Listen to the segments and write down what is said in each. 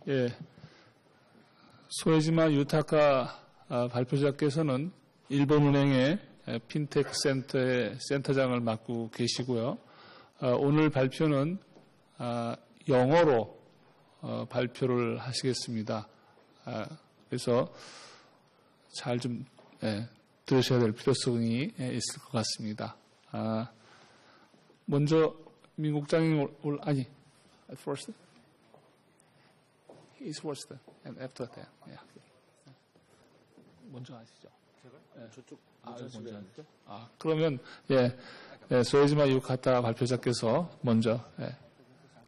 예, 소에지마 유타카 발표자께서는 일본은행의 핀테크 센터의 센터장을 맡고 계시고요. 오늘 발표는 영어로 발표를 하시겠습니다. 그래서 잘 좀 들으셔야 될 필요성이 있을 것 같습니다. 먼저 민국장이 아니, at first? He's first, and after that. Yeah. 먼저 하시죠. 제가? 네. 저쪽 먼저 하시죠. 그러면 소에지마 유카타 발표자께서 먼저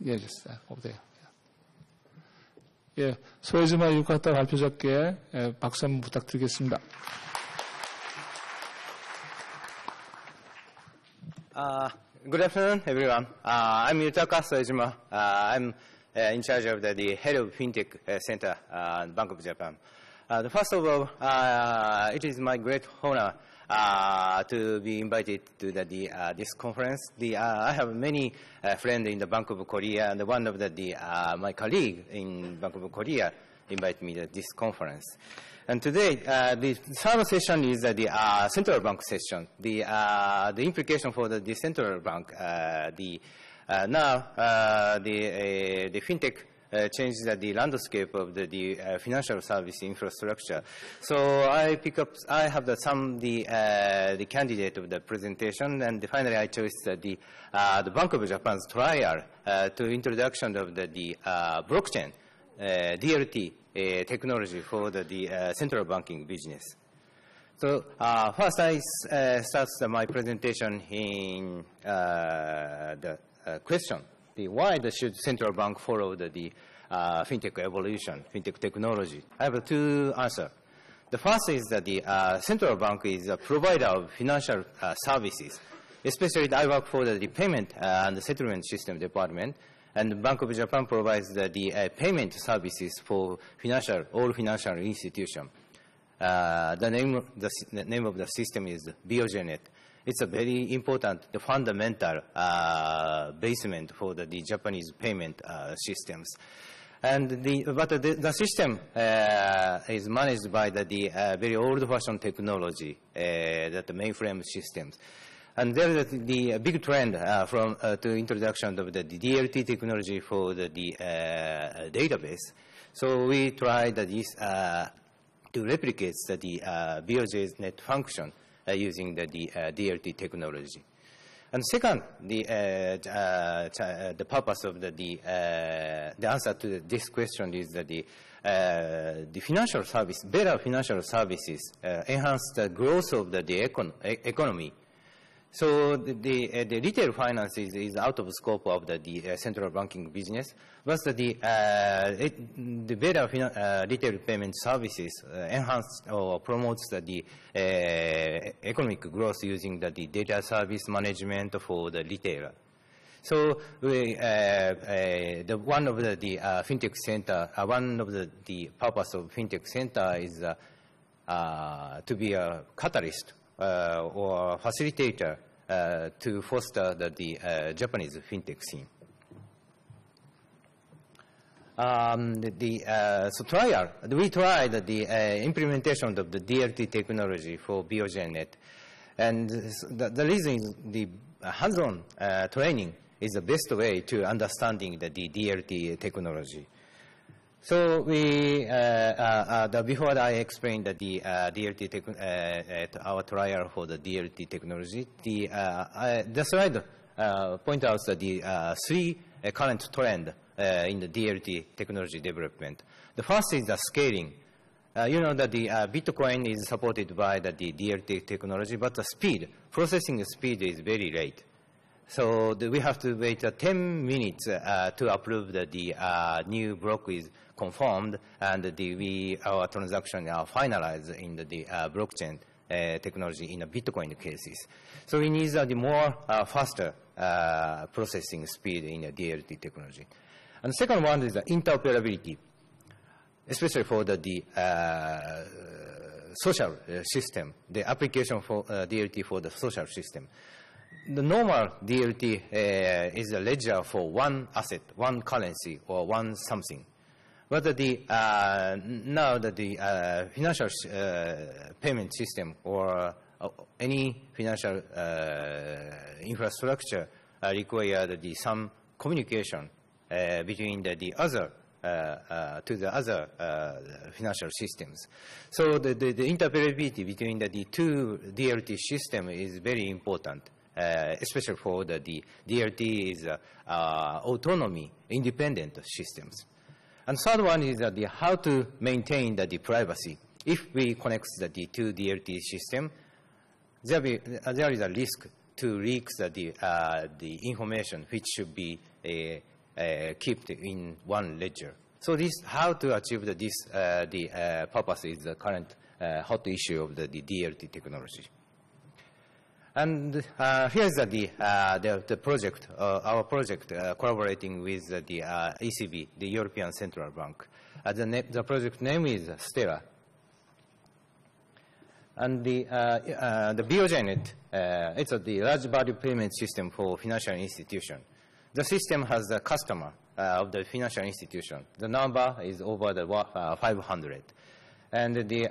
됐어요. 어때요? 소에지마 유카타 발표자께 박수 한번 부탁드리겠습니다. Good afternoon, everyone. I'm Yutaka Soejima. I'm in charge of the head of FinTech Center, Bank of Japan. First of all, it is my great honor to be invited to this conference. I have many friends in the Bank of Korea, and one of my colleague in Bank of Korea invited me to this conference. And today, the third session is the central bank session. The implication for the central bank, the fintech changes the landscape of the financial service infrastructure. So I have the candidate of the presentation, and finally I chose the Bank of Japan's trial to introduction of the blockchain, DLT technology for the central banking business. So first I start my presentation in the question. Why should central bank follow the fintech evolution, fintech technology? I have two answers. The first is that the central bank is a provider of financial services. Especially I work for the payment and the settlement system department, and the Bank of Japan provides the payment services for all financial institutions. The name of the system is BOJNet. It's a very important, fundamental basement for the Japanese payment systems. And the system is managed by the very old-fashioned technology, that the mainframe systems. And there is the big trend to introduction of the DLT technology for the database. So we tried to replicate the BOJNet function using the DLT technology. And second, the purpose of the answer to this question is that the financial service, better financial services enhance the growth of the economy. So the retail finance is out of scope of the central banking business, but the better retail payment services enhance or promotes the economic growth using the data service management for the retailer. So one of the fintech center, one of the purpose of fintech center is to be a catalyst or facilitator to foster the Japanese fintech scene. We tried the implementation of the DLT technology for BOJNet, and the reason is the hands-on training is the best way to understanding the DLT technology. So before I explained the DLT our trial for the DLT technology, the slide point out the three current trends in the DLT technology development. The first is the scaling. You know that the Bitcoin is supported by the DLT technology, but the processing speed is very late. So we have to wait 10 minutes to approve the new block is confirmed, and our transactions are finalized in the blockchain technology in the Bitcoin cases. So we need the more faster processing speed in the DLT technology. And the second one is the interoperability, especially for the social system, the application for DLT for the social system. The normal DLT is a ledger for one asset, one currency, or one something. But now that the financial payment system or any financial infrastructure require some communication between the other to the other financial systems. So the interoperability between the two DLT systems is very important, especially for the DLT is autonomy, independent systems. And third one is how to maintain the privacy. If we connect the two DLT system, there is a risk to leak the information which should be kept in one ledger. So this, how to achieve the purpose is the current hot issue of the DLT technology. And here's the project, our project collaborating with the ECB, the European Central Bank. The project name is STELA. And the BioGenet, it's the large value payment system for financial institution. The system has the customer of the financial institution. The number is over the 500. And the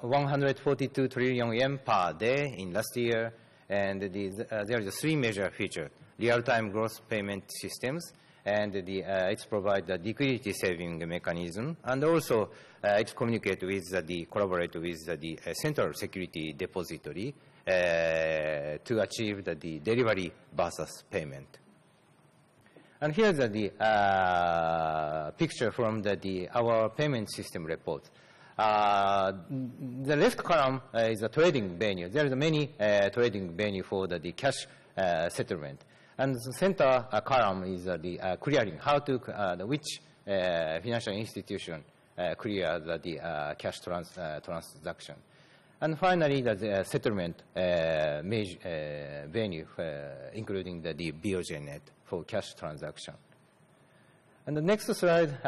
142 trillion yen per day in last year. And there is a three major features: real-time gross payment systems, and it provides the liquidity saving mechanism, and also it communicates with collaborate with the central security depository to achieve the delivery versus payment. And here's the picture from our payment system report. The left column is a trading venue. There are many trading venue for the cash settlement. And the center column is the clearing, how to, which financial institution clears the cash transaction. And finally, the settlement venue, including the BioGenet for cash transaction. And the next slide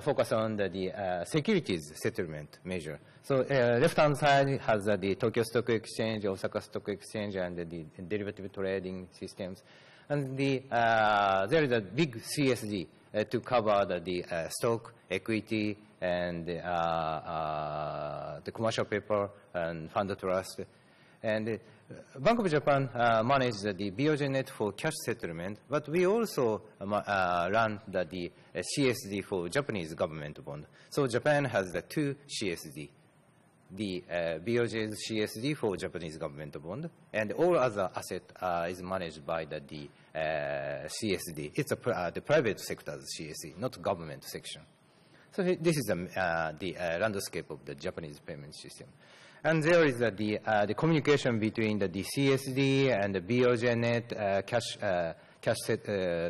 focus on the securities settlement measure. So left-hand side has the Tokyo Stock Exchange, Osaka Stock Exchange, and the derivative trading systems. And there is a big CSD to cover the stock, equity, and the commercial paper and fund trust. And Bank of Japan manages the BioGenet for cash settlement, but we also run the CSD for Japanese government bond. So Japan has the two CSD, the BOJ's CSD for Japanese government bond, and all other asset is managed by the CSD. It's the private sector's CSD, not government section. So this is the landscape of the Japanese payment system. And there is the communication between the CSD and the BioGenet cash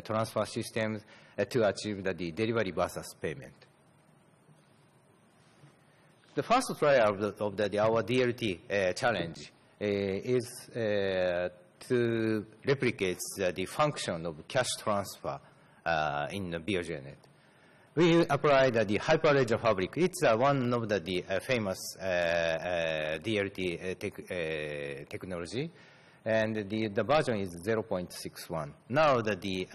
transfer systems to achieve the delivery versus payment. The first trial of our DLT challenge is to replicate the function of cash transfer in the BioGenet. We applied the Hyperledger Fabric. It's one of the famous DLT technology, and the version is 0.61. Now the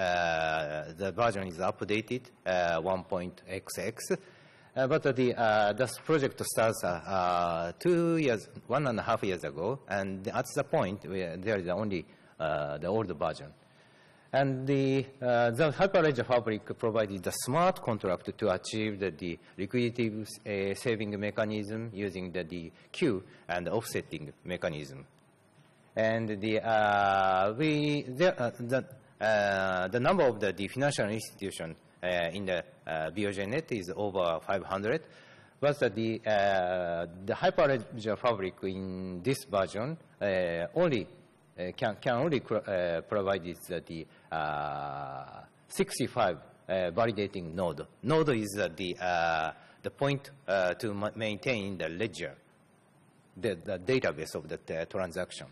version is updated 1.xx. But this project starts 1.5 years ago, and at the point where there is only the old version. And the Hyperledger Fabric provided the smart contract to achieve the liquidity saving mechanism using the queue and offsetting mechanism. And the number of the financial institutions in the BioGenet is over 500, but the Hyperledger Fabric in this version only can only provide the 65 validating node. Node is the point to maintain the ledger, the database of the transaction.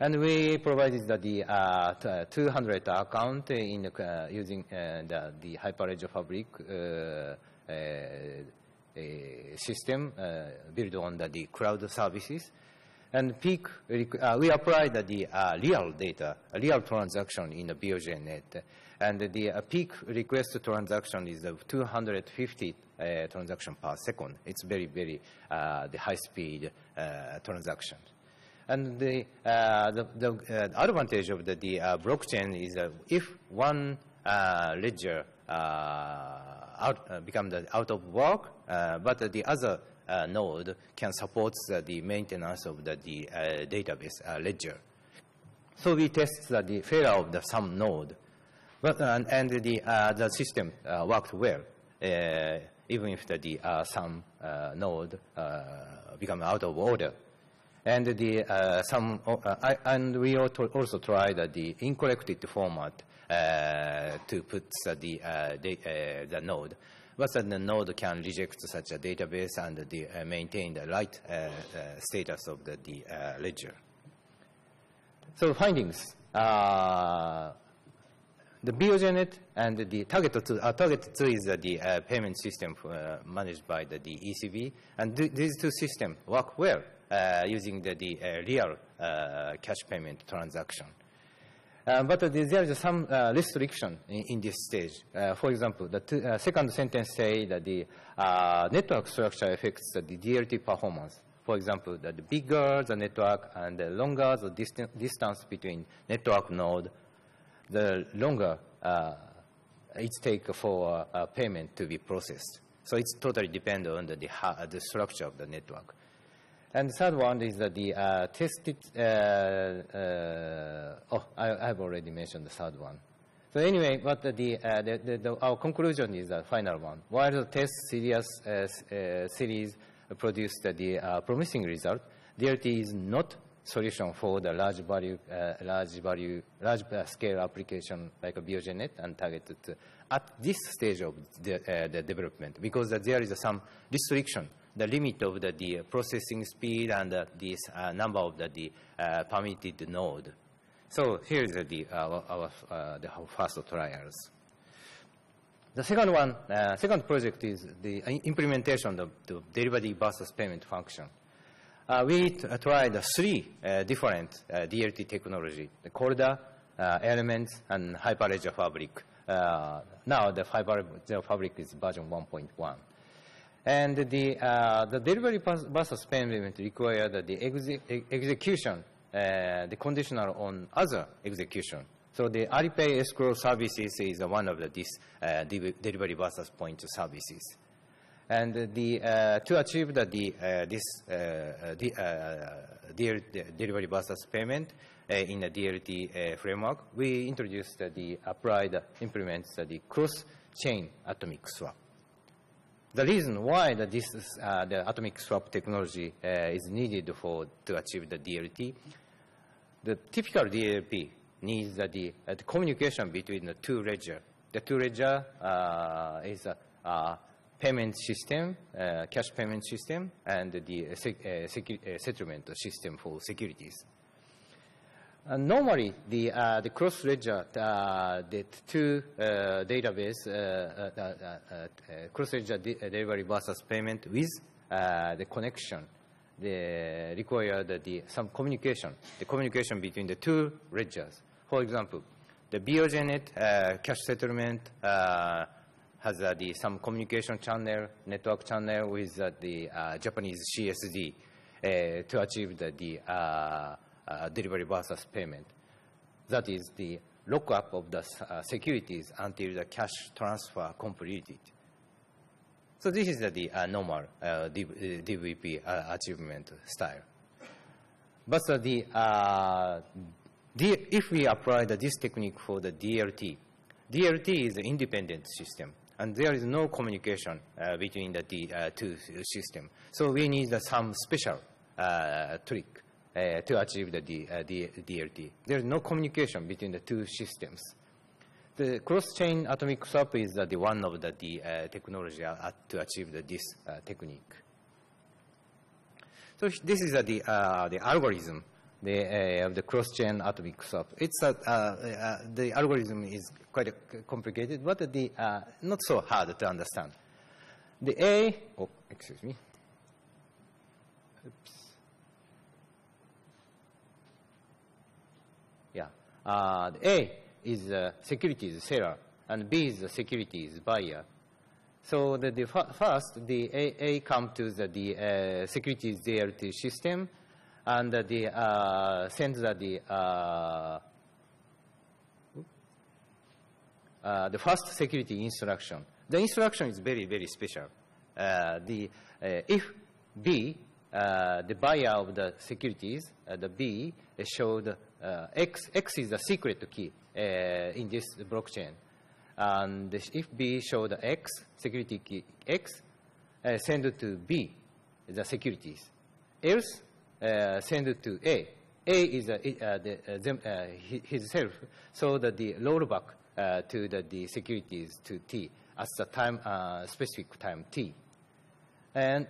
And we provided the 200 account in using the Hyperledger Fabric system built on the cloud services. And peak, we applied the real data, real transaction in the BioGenet. And the peak request transaction is 250 transaction per second. It's very, very the high-speed transaction. And the advantage of the blockchain is if one ledger becomes out of work, but the other node can support the maintenance of the database ledger. So we test the failure of some node, but and the system worked well, even if some node become out of order. And and we also tried the incorrect format to put the node. But the node can reject such a database and maintain the right status of the ledger. So findings. The BioGenet and the Target2 is the payment system managed by the ECB. And these two systems work well using the real cash payment transaction. But there is some restriction in this stage. For example, the second sentence says that the network structure affects the DLT performance. For example, that the bigger the network and the longer the distance between network node, the longer it takes for payment to be processed. So it's totally dependent on the structure of the network. And the third one is that the tested, I've already mentioned the third one. So anyway, but our conclusion is the final one. While the test series produced the promising result, DLT is not solution for the large scale application like a BioGenet and Target2 at this stage of the development, because there is some restriction, the limit of the processing speed and this number of the permitted node. So here is our first trials. The second one, second project is the implementation of the derivative versus payment function. We tried 3 different DLT technology: the Corda, Elements, and Hyperledger Fabric. Now the Hyperledger Fabric is version 1.1. And the delivery versus payment require the execution, the conditional on other execution. So the Alipay escrow services is one of these delivery versus point services. And to achieve this delivery versus payment in the DLT framework, we introduced implements the cross-chain atomic swap. The reason why the atomic swap technology is needed to achieve the DLT, the typical DLP needs the communication between the two ledgers. The two ledgers is a payment system, cash payment system, and the settlement system for securities. Normally, the cross-ledger, the two database, cross-ledger delivery versus payment with the connection, they require some communication, the communication between the two ledgers. For example, the BioGenet cash settlement has some communication channel, network channel with the Japanese CSD to achieve the delivery versus payment. That is the lockup of the securities until the cash transfer completed. So this is the normal DVP achievement style. But if we apply this technique for the DLT, DLT is an independent system, and there is no communication between the two systems. So we need some special trick to achieve the DLT. There is no communication between the two systems. The cross-chain atomic swap is one of the technology to achieve this technique. So this is the algorithm of the cross-chain atomic swap. It's the algorithm is quite complicated, but not so hard to understand. The excuse me. Oops. Yeah. The A is the securities seller, and B is the securities buyer. So first, the A come to the securities DLT system, and sends the first security instruction. The instruction is very, very special. If B, the buyer of the securities, the B showed X is the secret key in this blockchain. And if B showed X, security key X, send it to B, the securities. Else, send it to A. A is himself, so that the rollback to the securities to T at the time, specific time T. And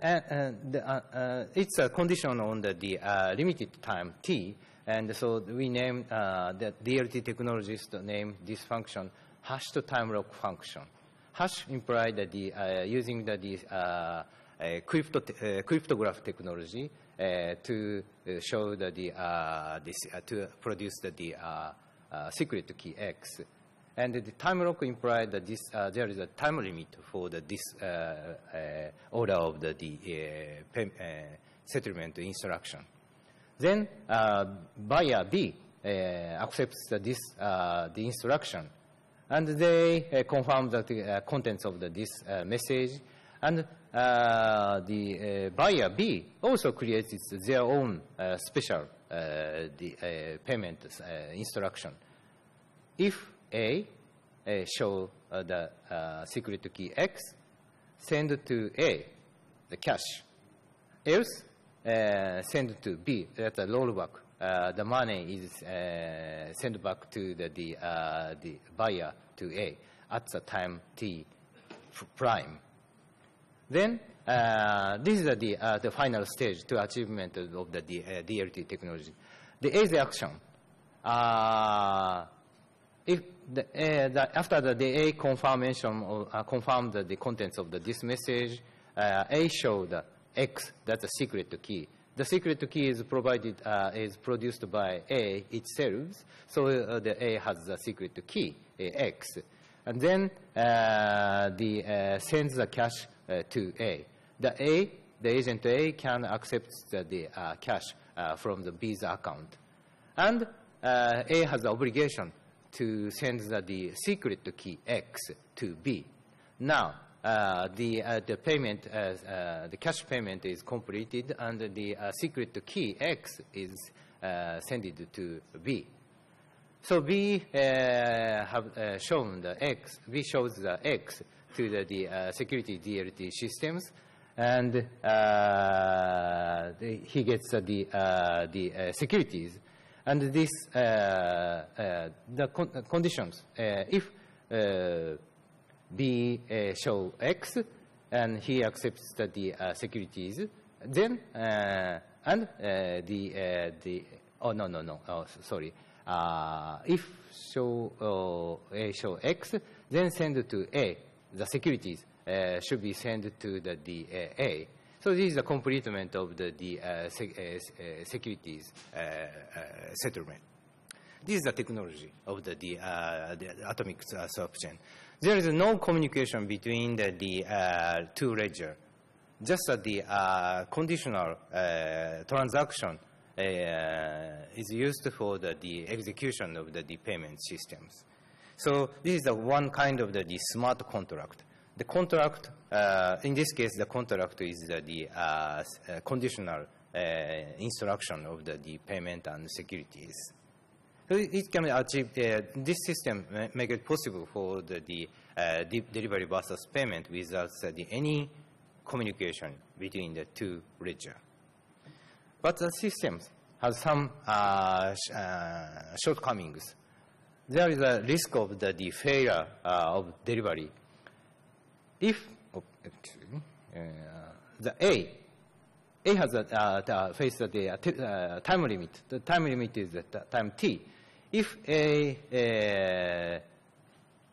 it's a condition on the limited time T, and so we name the DLT technologists name this function hash to time lock function. Hash implied that using the cryptograph technology to show that to produce the secret key X. And the time lock implied that there is a time limit for this order of the settlement instruction. Then buyer B accepts the instruction, and they confirm the contents of this message. And the buyer B also creates their own special payment instruction. If A show the secret key X, send to A the cash. Else, send to B, that's a rollback. The money is sent back to the buyer to A at the time T prime. Then, this is the final stage to achievement of the DLT technology. The A's action. If after the A confirmation confirmed the contents of this message, A showed X, that's a secret key. The secret key is provided is produced by A itself, so the A has the secret key X, and then sends the cash to A. The agent A can accept the cash from the B's account, and A has the obligation to send the secret key X to B. Now, the payment, the cash payment is completed, and the secret key X is sent to B. So B have shown the X. B shows the X to the security DLT systems, and he gets the securities. And this the conditions. If B show X and he accepts the securities, then if show A show X, then send to A the securities should be sent to the A. So this is a completement of the securities settlement. This is the technology of the atomic swap chain. There is no communication between the two ledgers. Just the conditional transaction is used for the execution of the payment systems. So this is the one kind of the smart contract. The contract, in this case, the contract is the conditional instruction of the payment and securities. So it can achieve, this system make it possible for the delivery versus payment without any communication between the two ledgers. But the system has some shortcomings. There is a risk of the failure of delivery. If the A has faced the time limit. The time limit is the time T. If A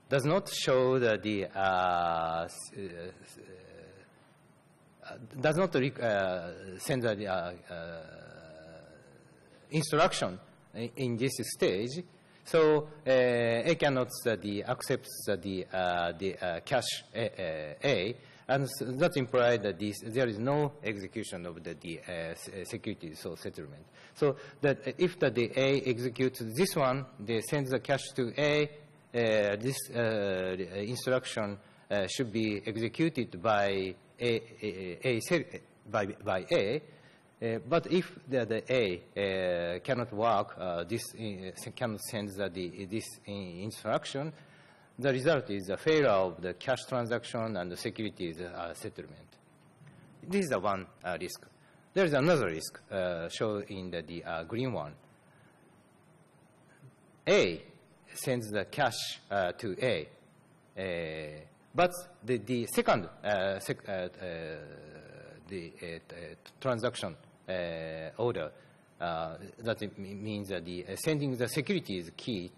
does not show does not send the instruction in this stage, So A cannot accept the cash A, and that implies that there is no execution of the security so settlement. So that if the A executes this one, they send the cash to A. This instruction should be executed by by A. But if the A cannot work, this cannot send this instruction, the result is a failure of the cash transaction and the securities settlement. This is the one risk. There is another risk shown in the green one. A sends the cash to A, but the second transaction order, that means that sending the securities key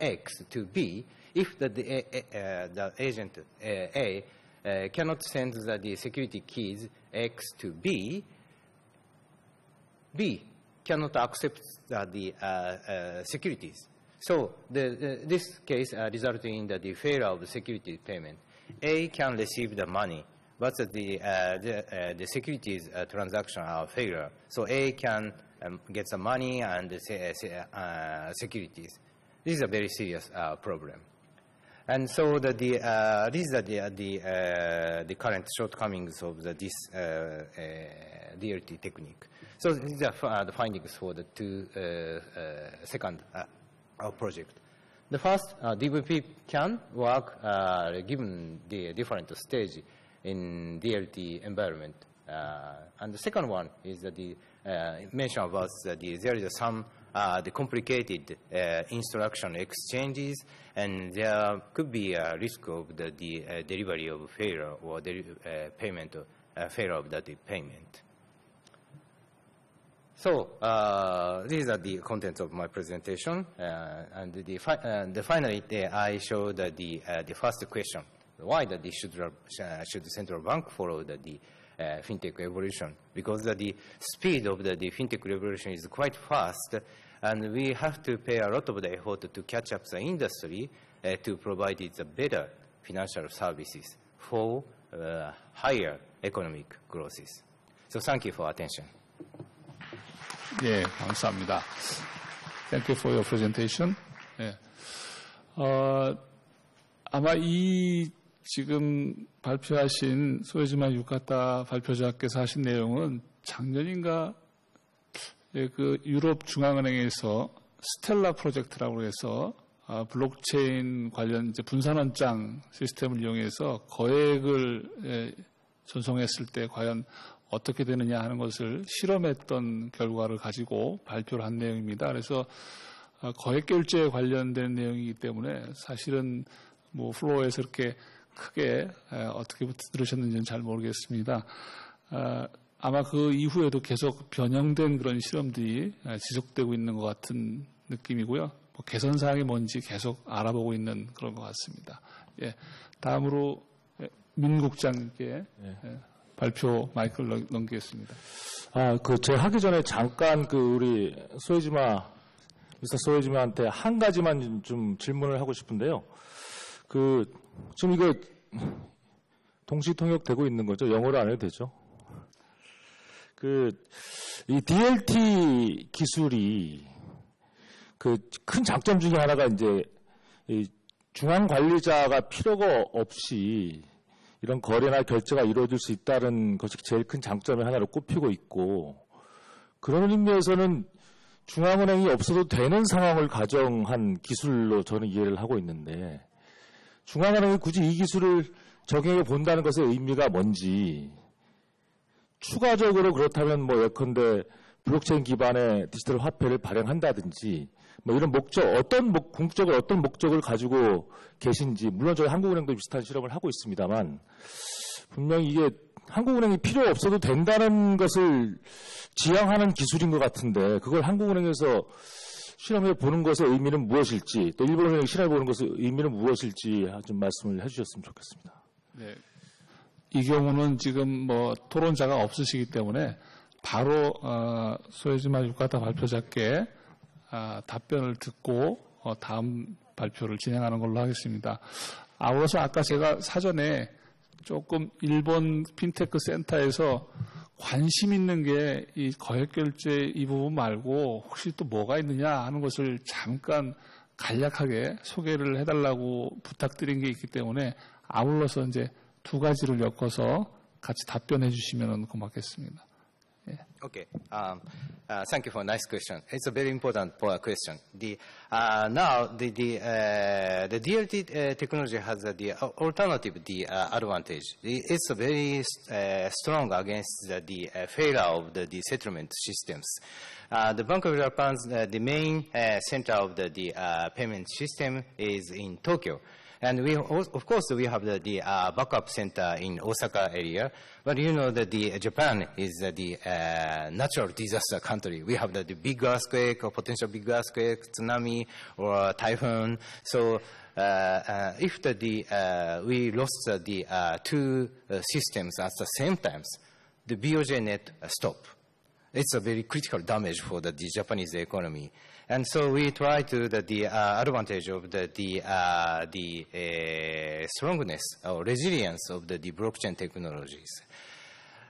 X to B, if the agent A cannot send the security keys X to B, B cannot accept the securities. So this case resulting in the failure of the security payment. A can receive the money, but the securities transaction are failure. So A can get the money and the securities. This is a very serious problem. And so these are the current shortcomings of this DLT technique. So these are the findings for the second project. The first, DVP can work given the different stage in DLT environment. And the second one is that mention about that there is some the complicated instruction exchanges, and there could be a risk of the delivery of failure or the payment failure of that payment. So these are the contents of my presentation, and finally I show the first question: why should the central bank follow the fintech evolution? Because the speed of the fintech revolution is quite fast, and we have to pay a lot of the effort to catch up the industry to provide it the better financial services for higher economic growths. So thank you for attention. 예, 감사합니다. Thank you for your presentation. 예. 아마 이 지금 발표하신 소에즈마 유카타 발표자께서 하신 내용은 작년인가 그 유럽 중앙은행에서 스텔라 프로젝트라고 해서 블록체인 관련 이제 분산원장 시스템을 이용해서 거액을 전송했을 때 과연 어떻게 되느냐 하는 것을 실험했던 결과를 가지고 발표를 한 내용입니다. 그래서 거액 결제에 관련된 내용이기 때문에 사실은 뭐 플로어에서 이렇게 크게 어떻게 들으셨는지는 잘 모르겠습니다. 아마 그 이후에도 계속 변형된 그런 실험들이 지속되고 있는 것 같은 느낌이고요. 뭐 개선 사항이 뭔지 계속 알아보고 있는 그런 것 같습니다. 예, 다음으로 민 국장님께 발표 마이크를 넘기겠습니다. 제가 하기 전에 잠깐 우리 미스터 소에즈마한테 한 가지만 좀 질문을 하고 싶은데요. 지금 이거 동시 통역되고 있는 거죠? 영어로 안 해도 되죠? 이 DLT 기술이 큰 장점 중에 하나가 이제 이 중앙 관리자가 필요가 없이 이런 거래나 결제가 이루어질 수 있다는 것이 제일 큰 장점의 하나로 꼽히고 있고, 그런 의미에서는 중앙은행이 없어도 되는 상황을 가정한 기술로 저는 이해를 하고 있는데, 중앙은행이 굳이 이 기술을 적용해 본다는 것의 의미가 뭔지, 추가적으로 그렇다면 뭐 예컨대 블록체인 기반의 디지털 화폐를 발행한다든지 뭐 이런 궁극적으로 어떤 목적을 가지고 계신지, 물론 저희 한국은행도 비슷한 실험을 하고 있습니다만 분명히 이게 한국은행이 필요 없어도 된다는 것을 지향하는 기술인 것 같은데, 그걸 한국은행에서 실험해 보는 것의 의미는 무엇일지, 또 일본은행이 실험해 보는 것의 의미는 무엇일지 좀 말씀을 해주셨으면 좋겠습니다. 네. 이 경우는 지금 뭐 토론자가 없으시기 때문에 바로 소에즈마 유카타 발표자께 답변을 듣고 다음 발표를 진행하는 걸로 하겠습니다. 아울러서 아까 제가 사전에 조금 일본 핀테크 센터에서 관심 있는 게 이 거액결제 이 부분 말고 혹시 또 뭐가 있느냐 하는 것을 잠깐 간략하게 소개를 해달라고 부탁드린 게 있기 때문에 아울러서 이제 두 가지를 엮어서 같이 답변해 주시면 고맙겠습니다. Okay. Thank you for a nice question. It's a very important question. Now the DLT technology has the alternative advantage. It's very strong against the failure of the settlement systems. The Bank of Japan's the main center of the payment system is in Tokyo. And we, of course, we have the backup center in Osaka area. But you know that Japan is the natural disaster country. We have the big earthquake or potential big earthquake, tsunami, or typhoon. So if we lost the two systems at the same time, the BOJ net stop. It's a very critical damage for the Japanese economy. And so we try to the advantage of the strongness or resilience of the blockchain technologies.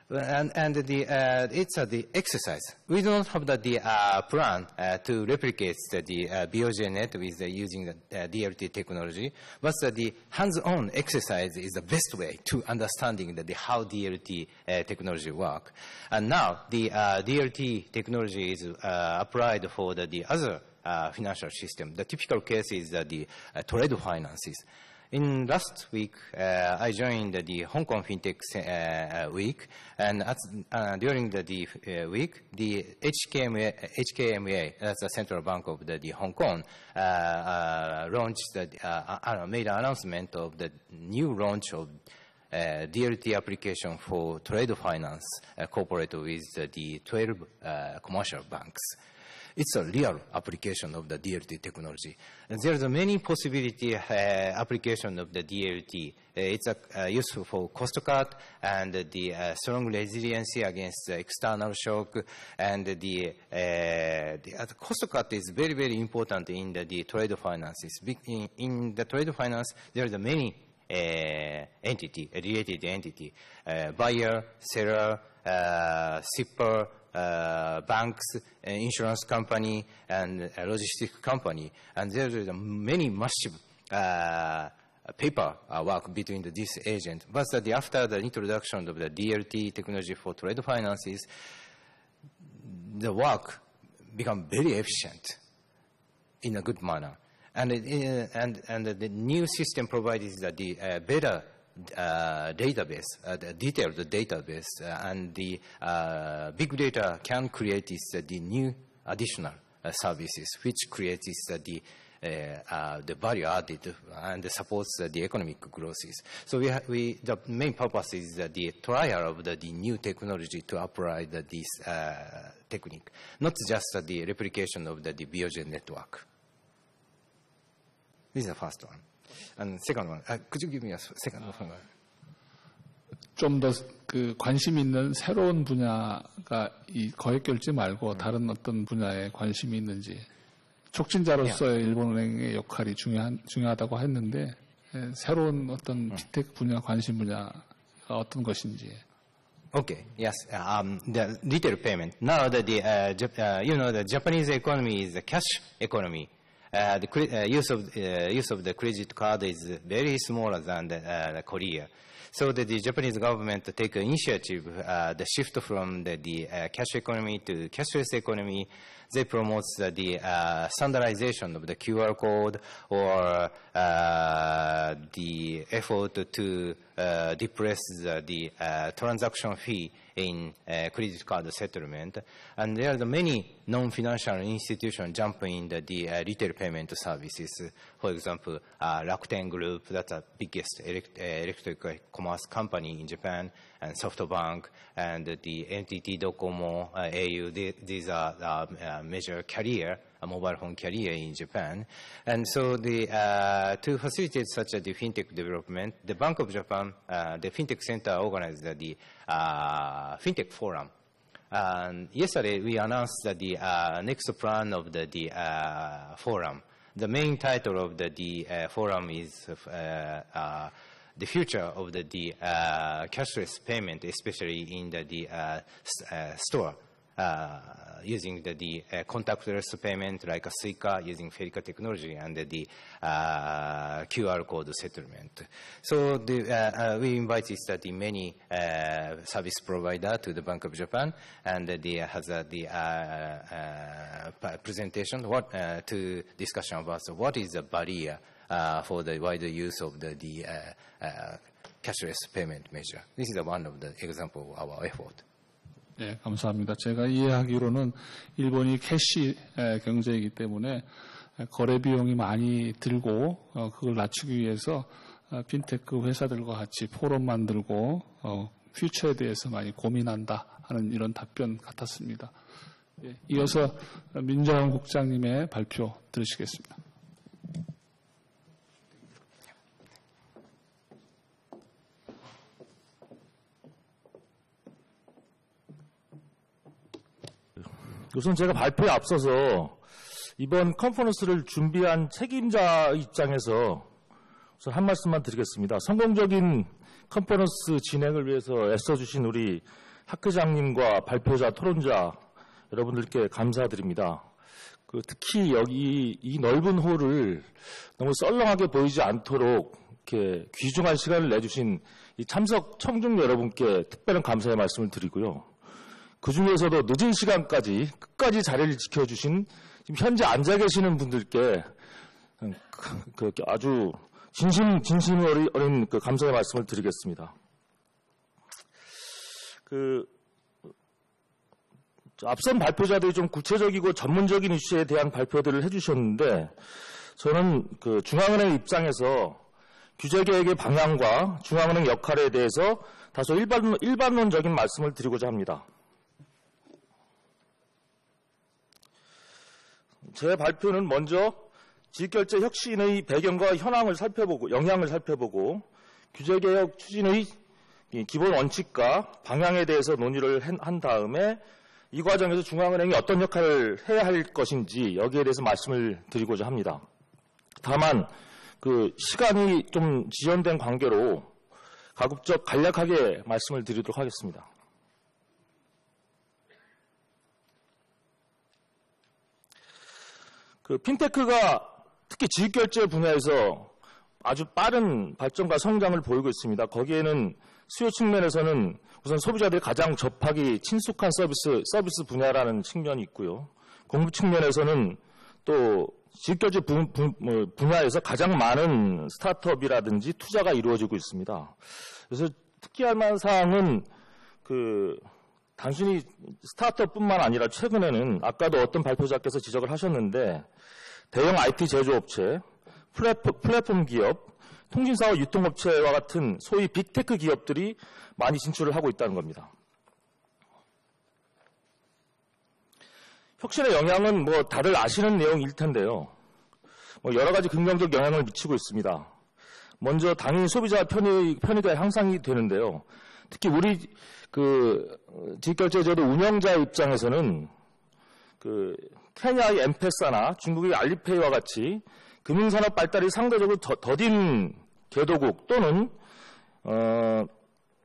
And it's the exercise. We don't have the plan to replicate the BOJ net with using the DLT technology, but the hands-on exercise is the best way to understanding how DLT technology work. And now the DLT technology is applied for the other financial system. The typical case is the trade finances. In last week, I joined the Hong Kong FinTech week, and during the week, the HKMA, that's the central bank of the Hong Kong, made an announcement of the new launch of DLT application for trade finance cooperated with the 12 commercial banks. It's a real application of the DLT technology. And there's a many possibility application of the DLT. It's useful for cost cut and the strong resiliency against external shock. And the cost cut is very, very important in the trade finances. In the trade finance, there's a many related entity, buyer, seller, shipper, banks, insurance company, and logistics company. And there is many massive paper work between this agent. But after the introduction of the DLT technology for trade finances, the work become very efficient in a good manner. And the new system provides the better database, the detailed database, and the big data can create the new additional services, which creates the value added and supports the economic growth. So the main purpose is the trial of the new technology to apply this technique, not just the replication of the BOJ network. This is the first one. And second one, could you give me a second one? 좀 더 그 관심 있는 새로운 분야가 이 거액결제 말고 다른 어떤 분야에 관심이 있는지 촉진자로서의 일본은행의 역할이 중요하다고 했는데 새로운 어떤 핀테크 분야 관심 분야가 어떤 것인지. Okay. Yes. The retail payment. Now the the Japanese economy is a cash economy. The use of the credit card is very smaller than the Korea. So the Japanese government take initiative, the shift from the cash economy to cashless economy. They promote the standardization of the QR code or the effort to depress the transaction fee in credit card settlement. And there are many non-financial institutions jumping in the retail payment services. For example, Rakuten Group, that's the biggest electronic commerce company in Japan, and SoftBank, and the NTT Docomo, au. These are major carrier, a mobile phone carrier in Japan. And so to facilitate such a fintech development, the Bank of Japan, the Fintech Center organized the Fintech Forum. And yesterday we announced the next plan of the forum. the main title of the forum is the future of the cashless payment, especially in the store, using the contactless payment like a Suica using Ferica technology and the QR code settlement. So we invited the many service provider to the Bank of Japan, and has the presentation to discussion about what is the barrier for the wider use of the cashless payment measure. This is one of the example of our effort. 네, 감사합니다. 제가 이해하기로는 일본이 캐시 경제이기 때문에 거래 비용이 많이 들고 그걸 낮추기 위해서 핀테크 회사들과 같이 포럼 만들고 퓨처에 대해서 많이 고민한다 하는 이런 답변 같았습니다. 예, 이어서 민정원 국장님의 발표 들으시겠습니다. 우선 제가 발표에 앞서서 이번 컨퍼런스를 준비한 책임자 입장에서 우선 한 말씀만 드리겠습니다. 성공적인 컨퍼런스 진행을 위해서 애써주신 우리 학회장님과 발표자, 토론자 여러분들께 감사드립니다. 특히 여기 이 넓은 홀을 너무 썰렁하게 보이지 않도록 이렇게 귀중한 시간을 내주신 이 참석 청중 여러분께 특별한 감사의 말씀을 드리고요. 그 중에서도 늦은 시간까지 끝까지 자리를 지켜주신 지금 현재 앉아 계시는 분들께 아주 진심 어린 감사의 말씀을 드리겠습니다. 앞선 발표자들이 좀 구체적이고 전문적인 이슈에 대한 발표들을 해주셨는데 저는 중앙은행 입장에서 규제개혁의 방향과 중앙은행 역할에 대해서 다소 일반론적인 말씀을 드리고자 합니다. 제 발표는 먼저 지급결제 혁신의 배경과 현황을 살펴보고 영향을 살펴보고 규제개혁 추진의 기본 원칙과 방향에 대해서 논의를 한 다음에 이 과정에서 중앙은행이 어떤 역할을 해야 할 것인지 여기에 대해서 말씀을 드리고자 합니다. 다만 시간이 좀 지연된 관계로 가급적 간략하게 말씀을 드리도록 하겠습니다. 핀테크가 특히 지급결제 분야에서 아주 빠른 발전과 성장을 보이고 있습니다. 거기에는 수요 측면에서는 우선 소비자들이 가장 접하기 친숙한 서비스 분야라는 측면이 있고요. 공급 측면에서는 또 지급결제 분야에서 가장 많은 스타트업이라든지 투자가 이루어지고 있습니다. 그래서 특히할 만한 사항은 단순히 스타트업뿐만 아니라 최근에는 아까도 어떤 발표자께서 지적을 하셨는데 대형 IT 제조업체, 플랫폼 기업, 통신사와 유통업체와 같은 소위 빅테크 기업들이 많이 진출을 하고 있다는 겁니다. 혁신의 영향은 다들 아시는 내용일 텐데요. 여러 가지 긍정적 영향을 미치고 있습니다. 먼저 당연히 소비자 편의가 향상이 되는데요. 특히 우리 지급결제제도 운영자 입장에서는 케냐의 엠페사나 중국의 알리페이와 같이 금융산업 발달이 상대적으로 더딘 개도국 또는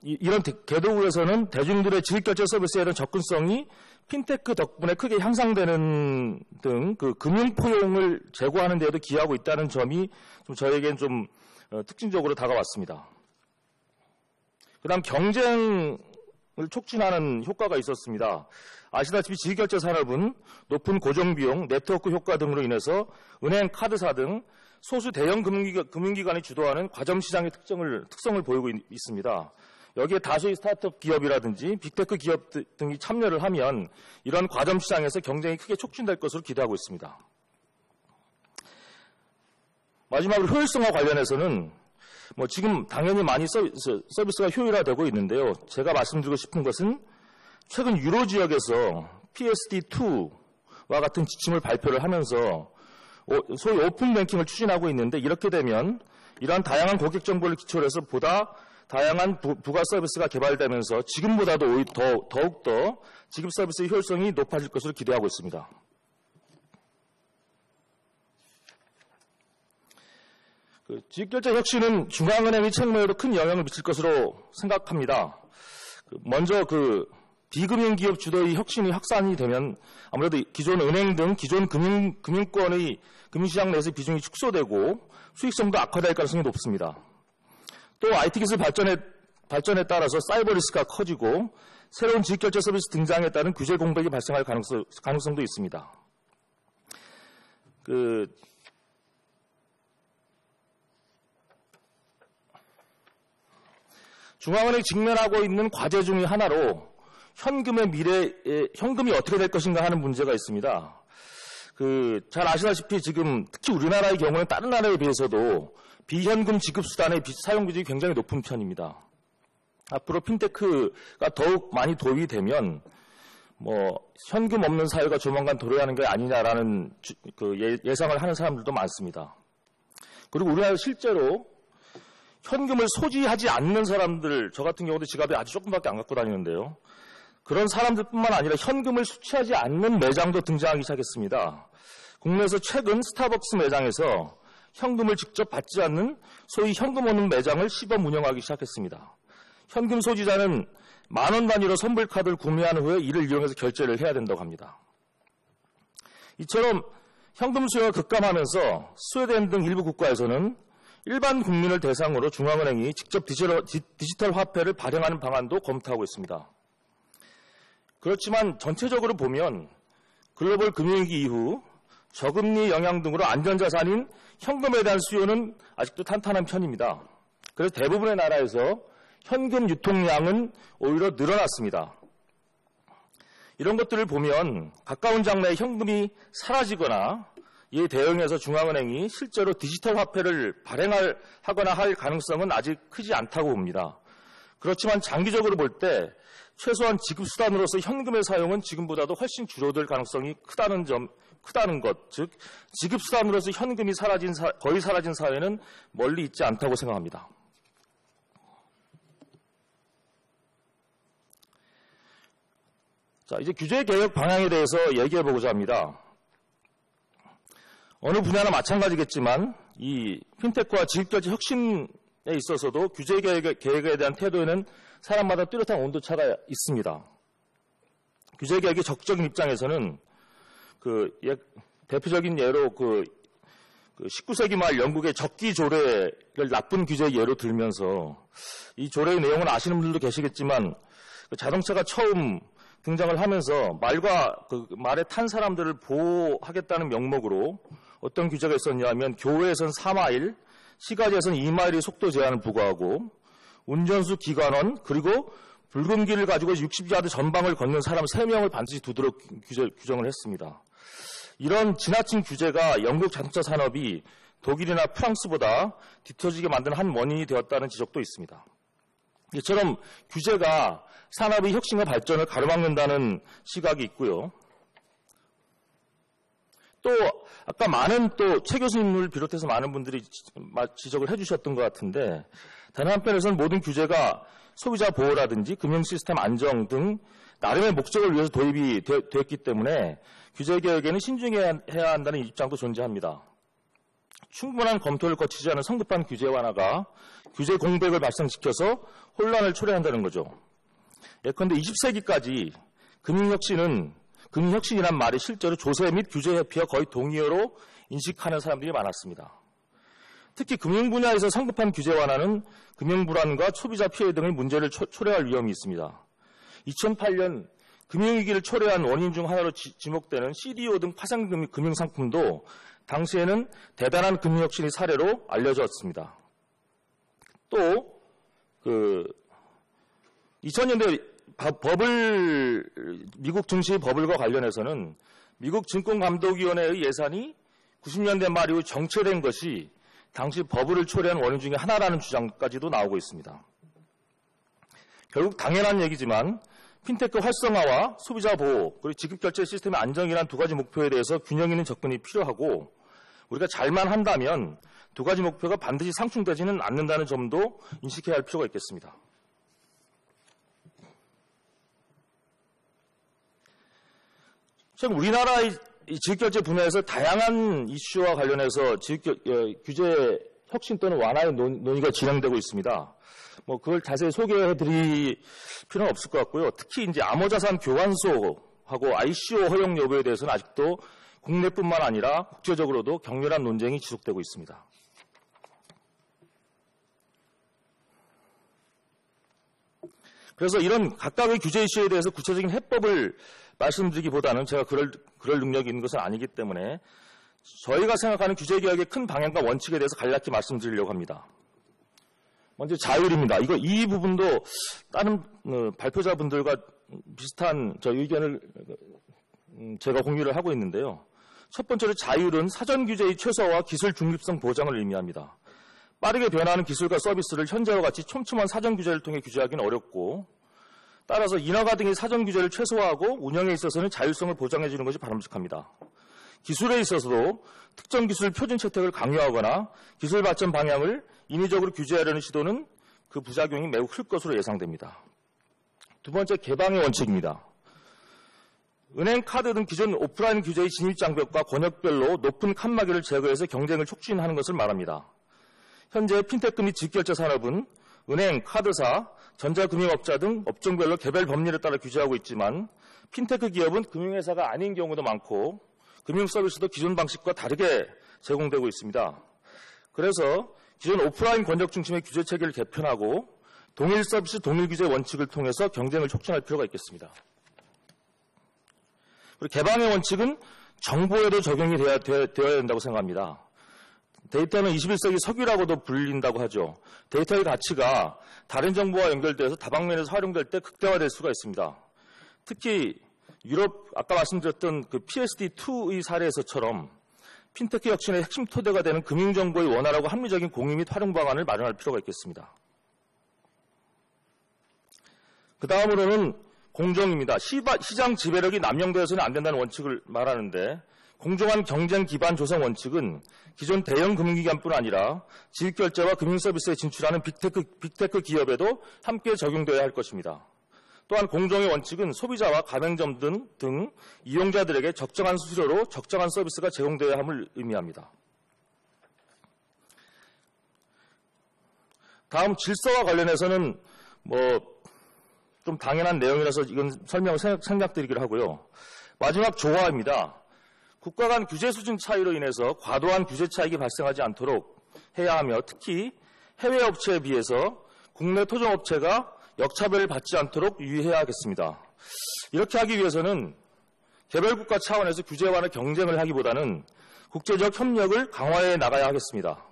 이런 개도국에서는 대중들의 지급결제 서비스에 대한 접근성이 핀테크 덕분에 크게 향상되는 등 금융포용을 제고하는 데에도 기여하고 있다는 점이 좀 저에겐 좀 특징적으로 다가왔습니다. 그다음 경쟁을 촉진하는 효과가 있었습니다. 아시다시피 지급결제 산업은 높은 고정비용, 네트워크 효과 등으로 인해서 은행, 카드사 등 소수 대형 금융기관이 주도하는 과점시장의 특성을 보이고 있습니다. 여기에 다수의 스타트업 기업이라든지 빅테크 기업 등이 참여를 하면 이런 과점시장에서 경쟁이 크게 촉진될 것으로 기대하고 있습니다. 마지막으로 효율성과 관련해서는 지금 당연히 많이 서비스가 효율화되고 있는데요. 제가 말씀드리고 싶은 것은 최근 유로 지역에서 PSD2와 같은 지침을 발표를 하면서 소위 오픈 뱅킹을 추진하고 있는데 이렇게 되면 이러한 다양한 고객 정보를 기초로 해서 보다 다양한 부가 서비스가 개발되면서 지금보다도 더욱더 지급 서비스의 효율성이 높아질 것으로 기대하고 있습니다. 지급결제 혁신은 중앙은행의 책무에도 큰 영향을 미칠 것으로 생각합니다. 먼저 비금융 기업 주도의 혁신이 확산이 되면 아무래도 기존 은행 등 기존 금융권의 금융시장 내에서 비중이 축소되고 수익성도 악화될 가능성이 높습니다. 또 IT 기술 발전에 따라서 사이버 리스크가 커지고 새로운 지급결제 서비스 등장에 따른 규제 공백이 발생할 가능성도 있습니다. 중앙은행이 직면하고 있는 과제 중의 하나로 현금이 어떻게 될 것인가 하는 문제가 있습니다. 잘 아시다시피 지금 특히 우리나라의 경우는 다른 나라에 비해서도 비현금 지급 수단의 사용 비중이 굉장히 높은 편입니다. 앞으로 핀테크가 더욱 많이 도입이 되면 현금 없는 사회가 조만간 도래하는 게 아니냐라는 예상을 하는 사람들도 많습니다. 그리고 우리나라 실제로 현금을 소지하지 않는 사람들, 저 같은 경우도 지갑에 아주 조금밖에 안 갖고 다니는데요. 그런 사람들뿐만 아니라 현금을 수취하지 않는 매장도 등장하기 시작했습니다. 국내에서 최근 스타벅스 매장에서 현금을 직접 받지 않는 소위 현금 없는 매장을 시범 운영하기 시작했습니다. 현금 소지자는 10,000원 단위로 선불카드를 구매한 후에 이를 이용해서 결제를 해야 된다고 합니다. 이처럼 현금 수요가 급감하면서 스웨덴 등 일부 국가에서는 일반 국민을 대상으로 중앙은행이 직접 디지털 화폐를 발행하는 방안도 검토하고 있습니다. 그렇지만 전체적으로 보면 글로벌 금융위기 이후 저금리 영향 등으로 안전자산인 현금에 대한 수요는 아직도 탄탄한 편입니다. 그래서 대부분의 나라에서 현금 유통량은 오히려 늘어났습니다. 이런 것들을 보면 가까운 장래에 현금이 사라지거나 이에 대응해서 중앙은행이 실제로 디지털 화폐를 발행하거나 할 가능성은 아직 크지 않다고 봅니다. 그렇지만 장기적으로 볼 때 최소한 지급수단으로서 현금의 사용은 지금보다도 훨씬 줄어들 가능성이 크다는 것, 즉 지급수단으로서 현금이 거의 사라진 사회는 멀리 있지 않다고 생각합니다. 자, 이제 규제 개혁 방향에 대해서 얘기해 보고자 합니다. 어느 분야나 마찬가지겠지만 이 핀테크와 지급결제 혁신에 있어서도 규제 개혁에 대한 태도에는 사람마다 뚜렷한 온도차가 있습니다. 규제 개혁의 적극적인 입장에서는 대표적인 예로 19세기 말 영국의 적기 조례를 나쁜 규제의 예로 들면서 이 조례의 내용은 아시는 분들도 계시겠지만 자동차가 처음 등장을 하면서 말에 탄 사람들을 보호하겠다는 명목으로 어떤 규제가 있었냐 하면 교외에선 4마일, 시가지에선 2마일의 속도 제한을 부과하고 운전수 기관원 그리고 붉은 길을 가지고 60야드 전방을 걷는 사람 3명을 반드시 두도록 규정을 했습니다. 이런 지나친 규제가 영국 자동차 산업이 독일이나 프랑스보다 뒤처지게 만드는 한 원인이 되었다는 지적도 있습니다. 이처럼 규제가 산업의 혁신과 발전을 가로막는다는 시각이 있고요. 또 아까 최 교수님을 비롯해서 많은 분들이 지적을 해주셨던 것 같은데 다른 한편에서는 모든 규제가 소비자 보호라든지 금융 시스템 안정 등 나름의 목적을 위해서 도입이 되었기 때문에 규제 개혁에는 신중해야 한다는 입장도 존재합니다. 충분한 검토를 거치지 않은 성급한 규제 완화가 규제 공백을 발생시켜서 혼란을 초래한다는 거죠. 예컨대 20세기까지 금융혁신이란 말이 실제로 조세 및 규제 회피와 거의 동의어로 인식하는 사람들이 많았습니다. 특히 금융 분야에서 성급한 규제 완화는 금융 불안과 소비자 피해 등의 문제를 초래할 위험이 있습니다. 2008년 금융위기를 초래한 원인 중 하나로 지목되는 CDO 등 파생 금융상품도 당시에는 대단한 금융혁신의 사례로 알려졌습니다. 또 2000년대 미국 증시 버블과 관련해서는 미국 증권감독위원회의 예산이 90년대 말 이후 정체된 것이 당시 버블을 초래한 원인 중에 하나라는 주장까지도 나오고 있습니다. 결국 당연한 얘기지만 핀테크 활성화와 소비자 보호 그리고 지급결제 시스템의 안정이란 두 가지 목표에 대해서 균형 있는 접근이 필요하고 우리가 잘만 한다면 두 가지 목표가 반드시 상충되지는 않는다는 점도 인식해야 할 필요가 있겠습니다. 최근 우리나라의 지급결제 분야에서 다양한 이슈와 관련해서 규제 혁신 또는 완화의 논의가 진행되고 있습니다. 뭐 그걸 자세히 소개해드릴 필요는 없을 것 같고요. 특히 이제 암호자산 교환소하고 ICO 허용 여부에 대해서는 아직도 국내뿐만 아니라 국제적으로도 격렬한 논쟁이 지속되고 있습니다. 그래서 이런 각각의 규제 이슈에 대해서 구체적인 해법을 말씀드리기보다는 제가 그럴 능력이 있는 것은 아니기 때문에 저희가 생각하는 규제 개혁의 큰 방향과 원칙에 대해서 간략히 말씀드리려고 합니다. 먼저 자율입니다. 이 부분도 다른 발표자분들과 비슷한 의견을 제가 공유를 하고 있는데요. 첫 번째로 자율은 사전 규제의 최소화와 기술 중립성 보장을 의미합니다. 빠르게 변화하는 기술과 서비스를 현재와 같이 촘촘한 사전 규제를 통해 규제하기는 어렵고, 따라서 인허가 등의 사전 규제를 최소화하고 운영에 있어서는 자율성을 보장해 주는 것이 바람직합니다. 기술에 있어서도 특정 기술 표준 채택을 강요하거나 기술 발전 방향을 인위적으로 규제하려는 시도는 그 부작용이 매우 클 것으로 예상됩니다. 두 번째, 개방의 원칙입니다. 은행, 카드 등 기존 오프라인 규제의 진입 장벽과 권역별로 높은 칸막이를 제거해서 경쟁을 촉진하는 것을 말합니다. 현재 핀테크 및 직결제 산업은 은행, 카드사, 전자금융업자 등 업종별로 개별 법률에 따라 규제하고 있지만 핀테크 기업은 금융회사가 아닌 경우도 많고 금융 서비스도 기존 방식과 다르게 제공되고 있습니다. 그래서 기존 오프라인 권역 중심의 규제 체계를 개편하고 동일 서비스, 동일 규제 원칙을 통해서 경쟁을 촉진할 필요가 있겠습니다. 그리고 개방의 원칙은 정보에도 적용이 되어야 된다고 생각합니다. 데이터는 21세기 석유라고도 불린다고 하죠. 데이터의 가치가 다른 정보와 연결돼서 다방면에서 활용될 때 극대화될 수가 있습니다. 특히 유럽, 아까 말씀드렸던 그 PSD2의 사례에서처럼 핀테크 혁신의 핵심 토대가 되는 금융정보의 원활하고 합리적인 공유 및 활용 방안을 마련할 필요가 있겠습니다. 그 다음으로는 공정입니다. 시장 지배력이 남용되어서는 안 된다는 원칙을 말하는데, 공정한 경쟁 기반 조성 원칙은 기존 대형 금융기관뿐 아니라 지급결제와 금융서비스에 진출하는 빅테크 기업에도 함께 적용되어야 할 것입니다. 또한 공정의 원칙은 소비자와 가맹점 등 이용자들에게 적정한 수수료로 적정한 서비스가 제공되어야 함을 의미합니다. 다음 질서와 관련해서는 좀 당연한 내용이라서 이건 설명을 생략드리기로 하고요. 마지막 조화입니다. 국가 간 규제 수준 차이로 인해서 과도한 규제 차익이 발생하지 않도록 해야 하며, 특히 해외 업체에 비해서 국내 토종업체가 역차별을 받지 않도록 유의해야 하겠습니다. 이렇게 하기 위해서는 개별국가 차원에서 규제 완화 경쟁을 하기보다는 국제적 협력을 강화해 나가야 하겠습니다.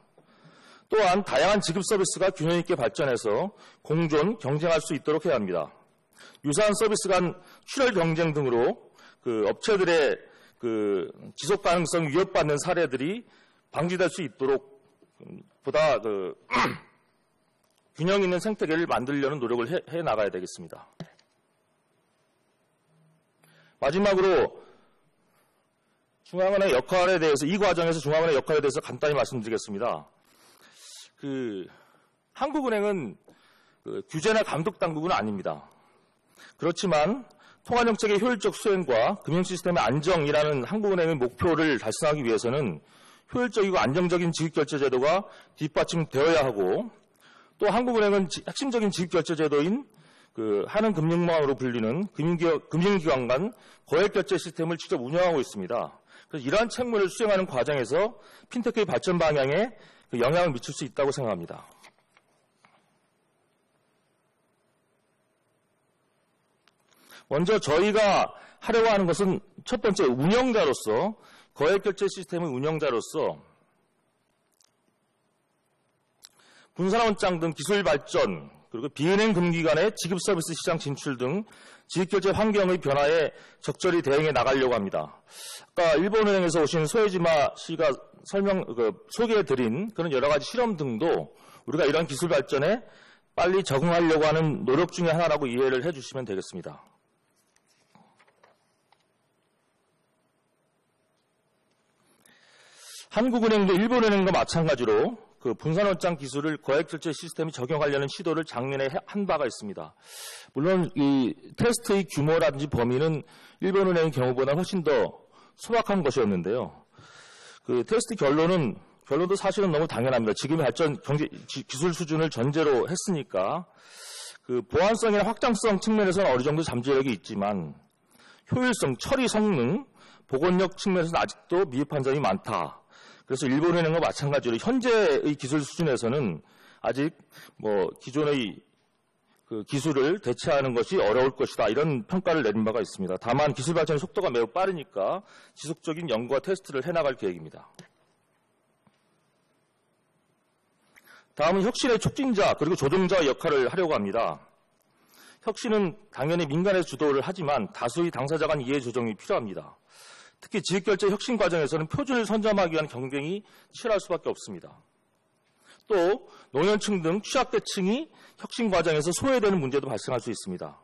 또한 다양한 지급 서비스가 균형 있게 발전해서 공존, 경쟁할 수 있도록 해야 합니다. 유사한 서비스 간 출혈 경쟁 등으로 그 업체들의 그 지속 가능성 위협받는 사례들이 방지될 수 있도록 보다 균형 있는 생태계를 만들려는 노력을 해 나가야 되겠습니다. 마지막으로 중앙은행 역할에 대해서, 이 과정에서 중앙은행 역할에 대해서 간단히 말씀드리겠습니다. 한국은행은 규제나 감독 당국은 아닙니다. 그렇지만 통화정책의 효율적 수행과 금융시스템의 안정이라는 한국은행의 목표를 달성하기 위해서는 효율적이고 안정적인 지급결제 제도가 뒷받침되어야 하고, 또 한국은행은 핵심적인 지급결제제도인 한은금융망으로 불리는 금융기관 간 거액결제 시스템을 직접 운영하고 있습니다. 그래서 이러한 책무를 수행하는 과정에서 핀테크의 발전 방향에 영향을 미칠 수 있다고 생각합니다. 먼저 저희가 하려고 하는 것은 첫 번째, 운영자로서, 거액결제 시스템의 운영자로서 분산원장 등 기술 발전, 그리고 비은행 금융기관의 지급 서비스 시장 진출 등 지급결제 환경의 변화에 적절히 대응해 나가려고 합니다. 아까 일본은행에서 오신 소혜지마 씨가 소개해드린 그런 여러 가지 실험 등도 우리가 이런 기술 발전에 빨리 적응하려고 하는 노력 중에 하나라고 이해를 해주시면 되겠습니다. 한국은행도 일본은행과 마찬가지로 그 분산원장 기술을 거액결제 시스템에 적용하려는 시도를 작년에 한 바가 있습니다. 물론 이 테스트의 규모라든지 범위는 일본은행의 경우보다 훨씬 더 소박한 것이었는데요. 그 테스트 결론은 결론도 사실은 너무 당연합니다. 지금의 기술 수준을 전제로 했으니까 그 보안성이나 확장성 측면에서는 어느 정도 잠재력이 있지만 효율성, 처리 성능, 복원력 측면에서는 아직도 미흡한 점이 많다. 그래서 일본은행과 마찬가지로 현재의 기술 수준에서는 아직 기존의 그 기술을 대체하는 것이 어려울 것이다. 이런 평가를 내린 바가 있습니다. 다만 기술 발전의 속도가 매우 빠르니까 지속적인 연구와 테스트를 해나갈 계획입니다. 다음은 혁신의 촉진자 그리고 조종자 역할을 하려고 합니다. 혁신은 당연히 민간에서 주도를 하지만 다수의 당사자 간 이해 조정이 필요합니다. 특히 지식결제 혁신 과정에서는 표준을 선점하기 위한 경쟁이 치열할 수밖에 없습니다. 또 노년층 등 취약계층이 혁신 과정에서 소외되는 문제도 발생할 수 있습니다.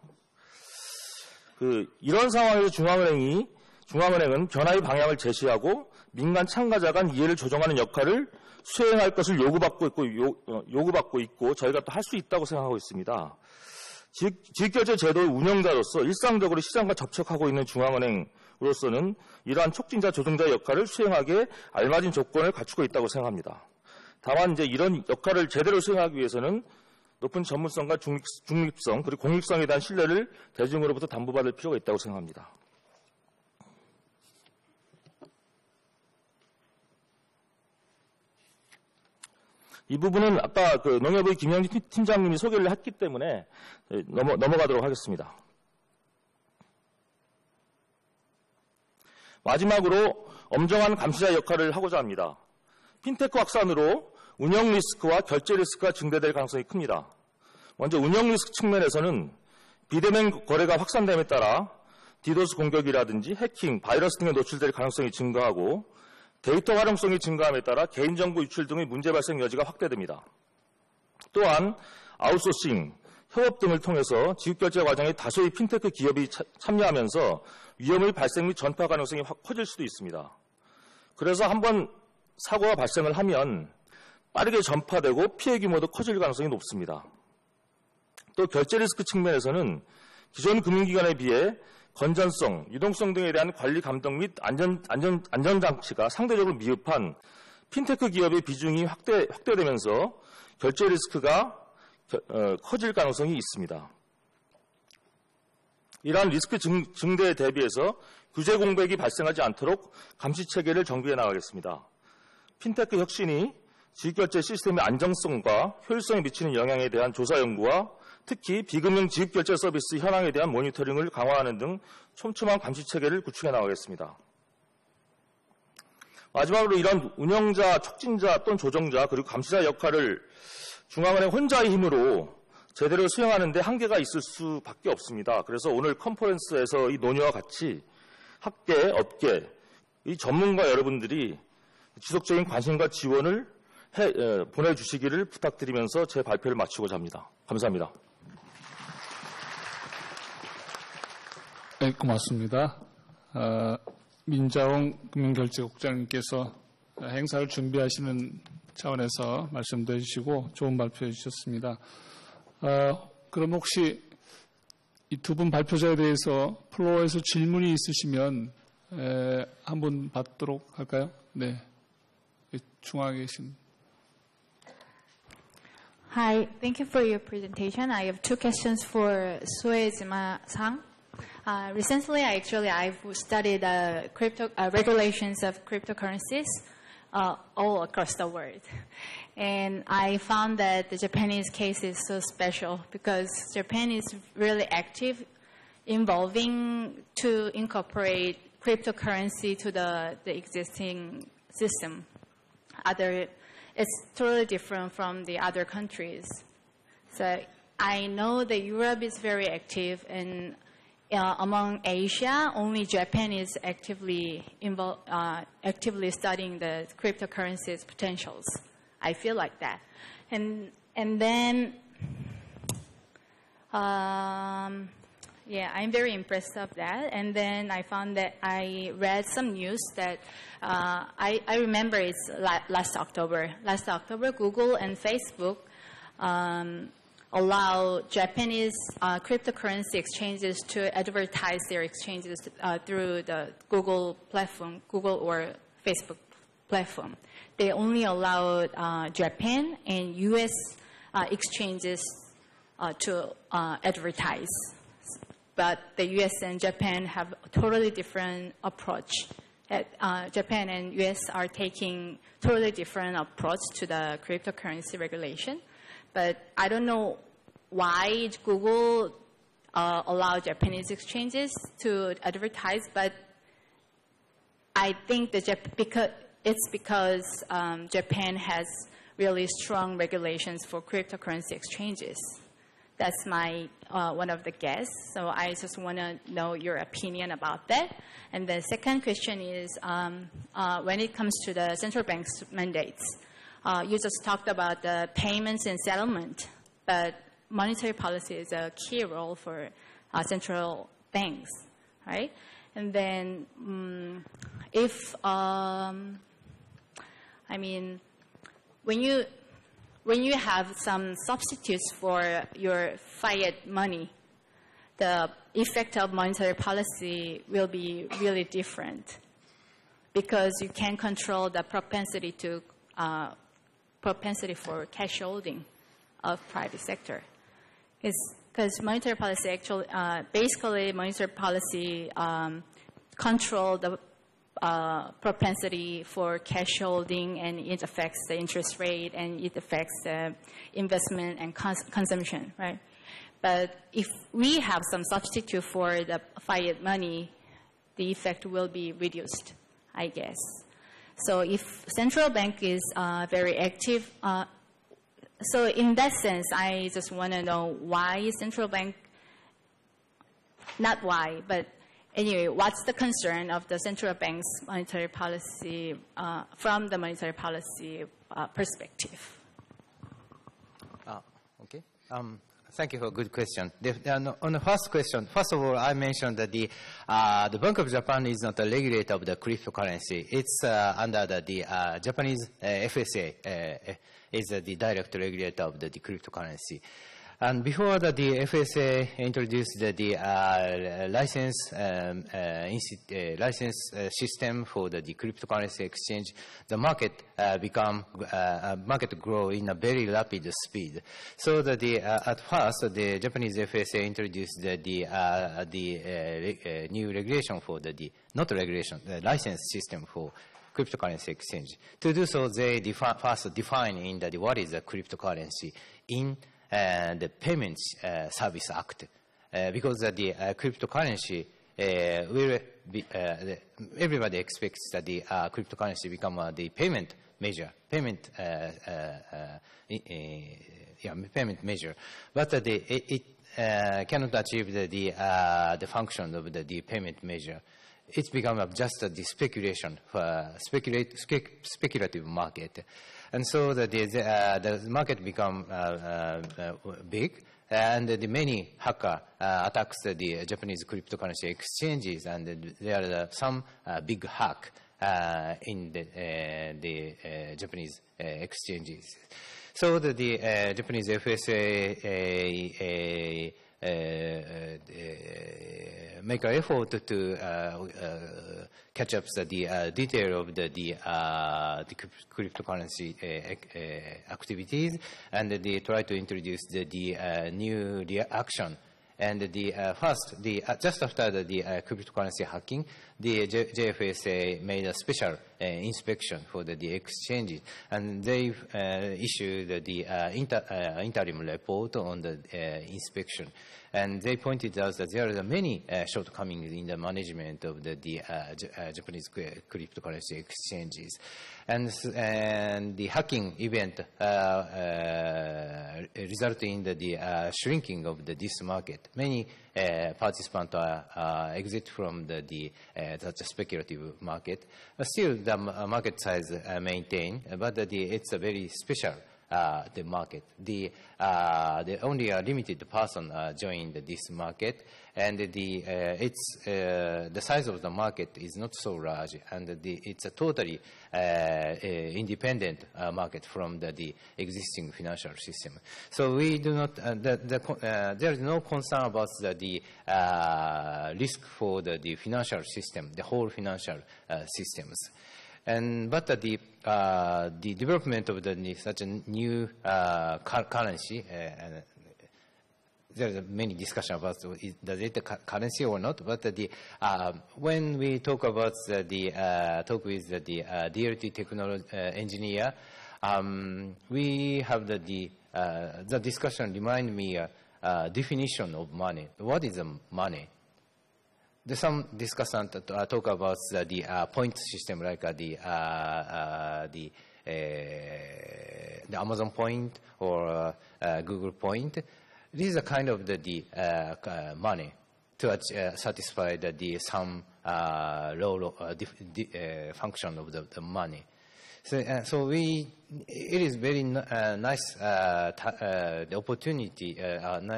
이런 상황에서 중앙은행은 변화의 방향을 제시하고 민간 참가자 간 이해를 조정하는 역할을 수행할 것을 요구받고 있고 저희가 또 할 수 있다고 생각하고 있습니다. 지식결제 제도의 운영자로서 일상적으로 시장과 접촉하고 있는 중앙은행으로서는 이러한 촉진자, 조정자 역할을 수행하기에 알맞은 조건을 갖추고 있다고 생각합니다. 다만 이제 이런 역할을 제대로 수행하기 위해서는 높은 전문성과 중립성 그리고 공익성에 대한 신뢰를 대중으로부터 담보받을 필요가 있다고 생각합니다. 이 부분은 아까 농협의 김영진 팀장님이 소개를 했기 때문에 넘어가도록 하겠습니다. 마지막으로 엄정한 감시자 역할을 하고자 합니다. 핀테크 확산으로 운영 리스크와 결제 리스크가 증대될 가능성이 큽니다. 먼저 운영 리스크 측면에서는 비대면 거래가 확산됨에 따라 디도스 공격이라든지 해킹, 바이러스 등에 노출될 가능성이 증가하고 데이터 활용성이 증가함에 따라 개인정보 유출 등의 문제 발생 여지가 확대됩니다. 또한 아웃소싱, 협업 등을 통해서 지급결제 과정에 다수의 핀테크 기업이 참여하면서 위험의 발생 및 전파 가능성이 확 커질 수도 있습니다. 그래서 한번 사고가 발생을 하면 빠르게 전파되고 피해 규모도 커질 가능성이 높습니다. 또 결제 리스크 측면에서는 기존 금융기관에 비해 건전성, 유동성 등에 대한 관리 감독 및 안전장치가 상대적으로 미흡한 핀테크 기업의 비중이 확대되면서 결제 리스크가 커질 가능성이 있습니다. 이러한 리스크 증대에 대비해서 규제 공백이 발생하지 않도록 감시 체계를 정비해 나가겠습니다. 핀테크 혁신이 지급결제 시스템의 안정성과 효율성에 미치는 영향에 대한 조사 연구와 특히 비금융 지급결제 서비스 현황에 대한 모니터링을 강화하는 등 촘촘한 감시 체계를 구축해 나가겠습니다. 마지막으로 이런 운영자, 촉진자 또는 조정자 그리고 감시자 역할을 중앙은행 혼자의 힘으로 제대로 수행하는 데 한계가 있을 수밖에 없습니다. 그래서 오늘 컨퍼런스에서 이 논의와 같이 학계, 업계, 이 전문가 여러분들이 지속적인 관심과 지원을 보내주시기를 부탁드리면서 제 발표를 마치고자 합니다. 감사합니다. 네, 고맙습니다. 민자홍 금융결제국장님께서 행사를 준비하시는 차원에서 말씀도 해주시고 좋은 발표해 주셨습니다. 그럼 혹시 이 두 분 발표자에 대해서 플로어에서 질문이 있으시면 한번 받도록 할까요? 네, 중앙에 계신. Hi, thank you for your presentation. I have two questions for Suezima-san. Recently, I've studied regulations of cryptocurrencies all across the world. And I found that the Japanese case is so special because Japan is really active involving to incorporate cryptocurrency to the existing system. It's totally different from the other countries. So I know that Europe is very active, and among Asia, only Japan is actively studying the cryptocurrency's potentials. I feel like that, and then I'm very impressed of that. And then I found that I read some news that I remember it's last October. Last October, Google and Facebook allow Japanese cryptocurrency exchanges to advertise their exchanges through the Google platform, Google or Facebook platform. They only allowed Japan and U.S. Exchanges to advertise. But the U.S. and Japan have a totally different approach. Japan and U.S. are taking totally different approach to the cryptocurrency regulation. But I don't know why Google allowed Japanese exchanges to advertise, but I think it's because Japan has really strong regulations for cryptocurrency exchanges. That's my one of the guess. So I just want to know your opinion about that. And the second question is, when it comes to the central bank's mandates, you just talked about the payments and settlement, but monetary policy is a key role for central banks, right? And then when you have some substitutes for your fiat money, the effect of monetary policy will be really different because you can control the propensity for cash holding of private sector. Because monetary policy actually, basically monetary policy control the propensity for cash holding, and it affects the interest rate, and it affects the investment and consumption, right? But if we have some substitute for the fiat money, the effect will be reduced, I guess. So if central bank is very active, so in that sense, I just want to know why central bank, not why, but anyway, what's the concern of the central bank's monetary policy from the monetary policy perspective? Okay. Thank you for a good question. On the first question, first of all, I mentioned that the Bank of Japan is not a regulator of the cryptocurrency. It's under the Japanese FSA is the direct regulator of the cryptocurrency. And before the FSA introduced the license system for the cryptocurrency exchange, the market grow in a very rapid speed. So that at first the Japanese FSA introduced the new regulation for the license system for cryptocurrency exchange. To do so, they first define in what is a cryptocurrency in the Payments Service Act, because the cryptocurrency will be, everybody expects that the cryptocurrency become the payment measure, payment measure, but it cannot achieve the function of the payment measure. It's become just the speculation for speculative market. And so the market become big, and the many hacker attacks the Japanese cryptocurrency exchanges, and there are some big hack in the Japanese exchanges. So the Japanese FSA make an effort to catch up the detail of the cryptocurrency activities, and they try to introduce the new action. And first, just after the cryptocurrency hacking, the JFSA made a special inspection for the exchanges, and they issued the interim report on the inspection. And they pointed out that there are many shortcomings in the management of the Japanese cryptocurrency exchanges. And the hacking event resulted in the shrinking of this market. Many participants exit from the speculative market. Still, the market size maintained, but it's a very special the market. The only a limited person joined this market, and the size of the market is not so large, and it's a totally independent market from the existing financial system. So we do not. There is no concern about the risk for the financial system, the whole financial systems. But the development of such a new currency, and there are many discussions about does it currency or not. But when we talk about talk with the DLT technology engineer, we have the discussion remind me definition of money. What is money? There's some discussion talk about the point system, like the Amazon point or Google point. This is a kind of the money to satisfy some function of the money. So it is very nice the opportunity,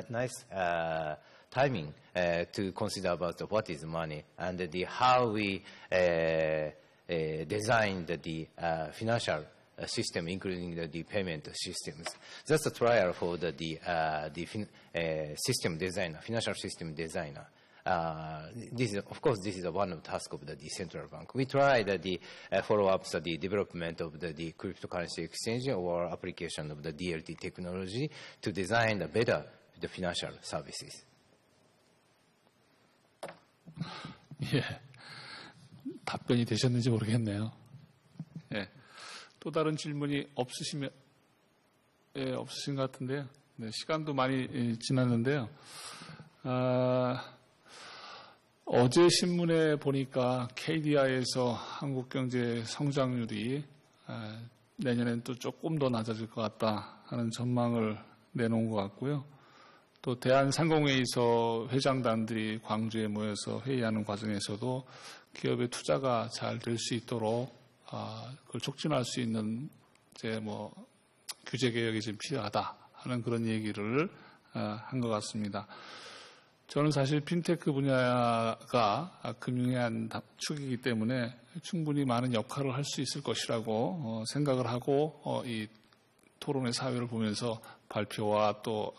nice timing to consider about what is money and how we design the financial system, including the payment systems. That's a trial for the system designer, financial system designer. This is, of course, this is one of the tasks of the central bank. We tried the follow-ups of the development of the cryptocurrency exchange or application of the DLT technology to design better the financial services. 예, 답변이 되셨는지 모르겠네요. 예, 또 다른 질문이 없으신 것 같은데요. 네, 시간도 많이 지났는데요. 어제 신문에 보니까 KDI에서 한국 경제 성장률이 내년엔 또 조금 더 낮아질 것 같다 하는 전망을 내놓은 것 같고요. 또 대한상공회의소 회장단들이 광주에 모여서 회의하는 과정에서도 기업의 투자가 잘 될 수 있도록 그걸 촉진할 수 있는 규제 개혁이 지금 필요하다 하는 그런 얘기를 한 것 같습니다. 저는 사실 핀테크 분야가 금융의 한 축이기 때문에 충분히 많은 역할을 할 수 있을 것이라고 생각을 하고 이 토론회 사회를 보면서 발표와 또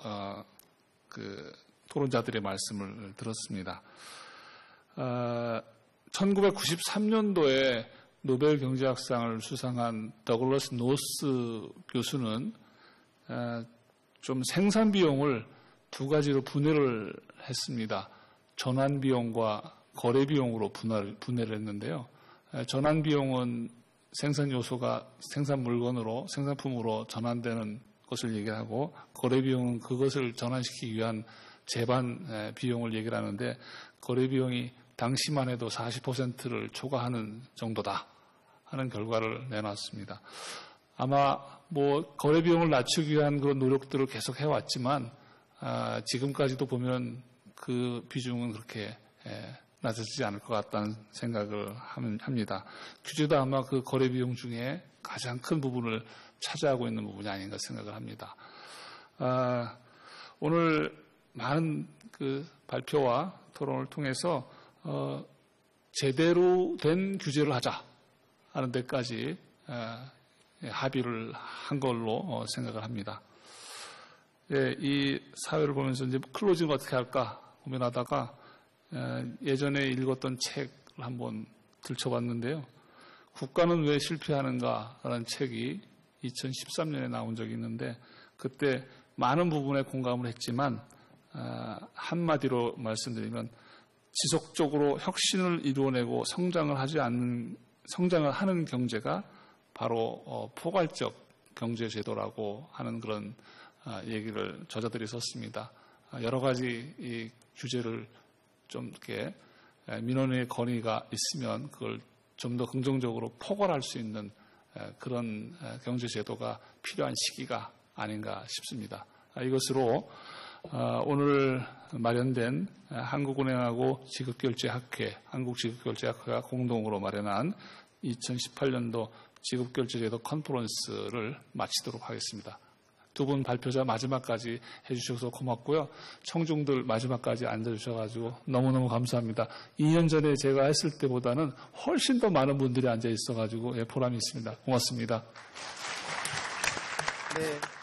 토론자들의 말씀을 들었습니다. 1993년도에 노벨 경제학상을 수상한 더글러스 노스 교수는 좀 생산 비용을 두 가지로 분해를 했습니다. 전환 비용과 거래 비용으로 분해를 했는데요. 전환 비용은 생산 요소가 생산 물건으로 생산품으로 전환되는 것을 얘기하고 거래 비용은 그것을 전환시키기 위한 재반 비용을 얘기를 하는데 거래 비용이 당시만 해도 40%를 초과하는 정도다 하는 결과를 내놨습니다. 아마 거래 비용을 낮추기 위한 그런 노력들을 계속 해왔지만 지금까지도 보면 그 비중은 그렇게 낮아지지 않을 것 같다는 생각을 합니다. 규제도 아마 그 거래 비용 중에 가장 큰 부분을 차지하고 있는 부분이 아닌가 생각을 합니다. 오늘 많은 그 발표와 토론을 통해서 제대로 된 규제를 하자 하는 데까지 합의를 한 걸로 생각을 합니다. 예, 이 사회를 보면서 이제 클로징을 어떻게 할까 고민하다가 예전에 읽었던 책을 한번 들춰봤는데요. 국가는 왜 실패하는가라는 책이 2013년에 나온 적이 있는데 그때 많은 부분에 공감을 했지만 한마디로 말씀드리면 지속적으로 혁신을 이루어내고 성장을 하는 경제가 바로 포괄적 경제제도라고 하는 그런 얘기를 저자들이 썼습니다. 여러 가지 이 규제를 좀 이렇게 민원의 건의가 있으면 그걸 좀 더 긍정적으로 포괄할 수 있는 그런 경제제도가 필요한 시기가 아닌가 싶습니다. 이것으로 오늘 마련된 한국은행하고 지급결제학회, 한국지급결제학회가 공동으로 마련한 2018년도 지급결제제도 컨퍼런스를 마치도록 하겠습니다. 두 분 발표자 마지막까지 해주셔서 고맙고요. 청중들 마지막까지 앉아주셔가지고 너무너무 감사합니다. 2년 전에 제가 했을 때보다는 훨씬 더 많은 분들이 앉아 있어가지고 보람이 있습니다. 고맙습니다. 네.